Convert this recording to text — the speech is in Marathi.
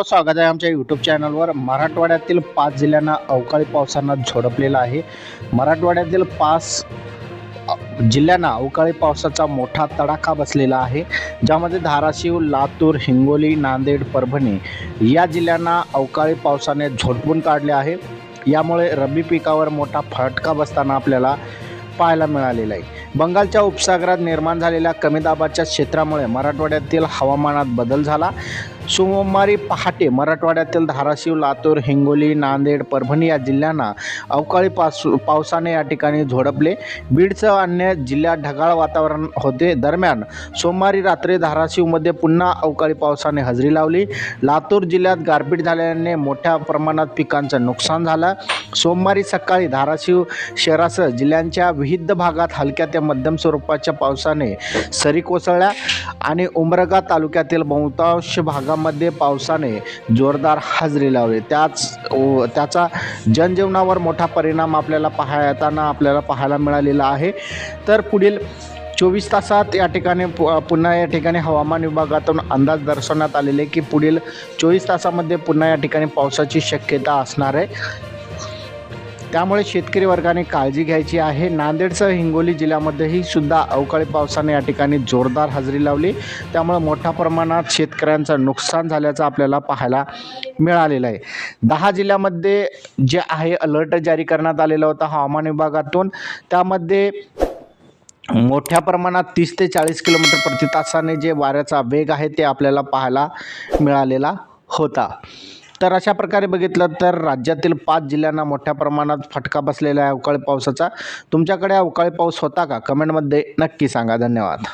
स्वागत आहे आमच्या यूट्यूब चॅनलवर। मराठवाड्यातील 5 जिल्ह्यांना अवकाळी पावसानं झोडपलेलं आहे। मराठवाड्यातील 5 जिल्ह्यांना अवकाळी पावसाचा मोठा तडाखा बसलेला आहे, ज्यामध्ये धाराशिव, लातूर, हिंगोली, नांदेड, परभणी या जिल्ह्यांना अवकाळी पावसाने झोडपून काढले आहे। यामुळे रब्बी पिकावर मोठा फटका बसताना आपल्याला पाहायला मिळालेला आहे। बंगालच्या उपसागरात निर्माण झालेल्या कमी दाबाच्या क्षेत्रामुळे मराठवाड्यातील हवामानात बदल झाला। सोमवारी पहाटे मराठवाड्यातील धाराशिव, लातूर, हिंगोली, नांदेड, परभणी या जिल्ह्यांना अवकाळी पावसाने या ठिकाणी झोडपले। बीडसह अन्य जिल्ह्यात ढगाळ वातावरण होते। दरम्यान सोमवारी रात्री धाराशिवमध्ये पुन्हा अवकाळी पावसाने हजेरी लावली। लातूर जिल्ह्यात गारपीट झाल्याने मोठ्या प्रमाणात पिकांचं नुकसान झालं। सोमवारी सकाळी धाराशिव शहरासह जिल्ह्यांच्या विविध भागात हलक्या ते मध्यम स्वरूपाच्या पावसाने सरी कोसळल्या आणि उमरगा तालुक्यातील बहुतांश भागामध्ये पावसाने जोरदार हजेरी लावली। त्याचा जनजीवनावर मोठा परिणाम आपल्याला पाहायला मिळालेला आहे। तर पुढील 24 तासात या ठिकाणी पुन्हा या ठिकाणी हवामान विभागातून अंदाज दर्शवण्यात आलेले की पुढील 24 तासामध्ये पुन्हा या ठिकाणी पावसाची शक्यता असणार आहे। त्यामुळे शेतकरी वर्गाने काळजी घ्यायची आहे। नांदेडसह हिंगोली जिल्ह्यामध्येही सुद्धा अवकाळी पावसाने या ठिकाणी जोरदार हजेरी लावली। त्यामुळे मोठ्या प्रमाणात शेतकऱ्यांचं नुकसान झाल्याचं आपल्याला पाहायला मिळालेलं आहे। 10 जिल्ह्यामध्ये जे आहे अलर्ट जारी करण्यात आलेला होता हवामान विभागातून। त्यामध्ये मोठ्या प्रमाणात 30 ते 40 किलोमीटर प्रति तासाने जे वाऱ्याचा वेग आहे ते आपल्याला पाहायला मिळालेला होता। तर अशा प्रकारे बघितलं तर राज्यातील 5 जिल्ह्यांना मोठ्या प्रमाणात फटका बसलेला आहे अवकाळी पावसाचा। तुमच्याकडे अवकाळी पाऊस होता का? कमेंटमध्ये नक्की सांगा। धन्यवाद।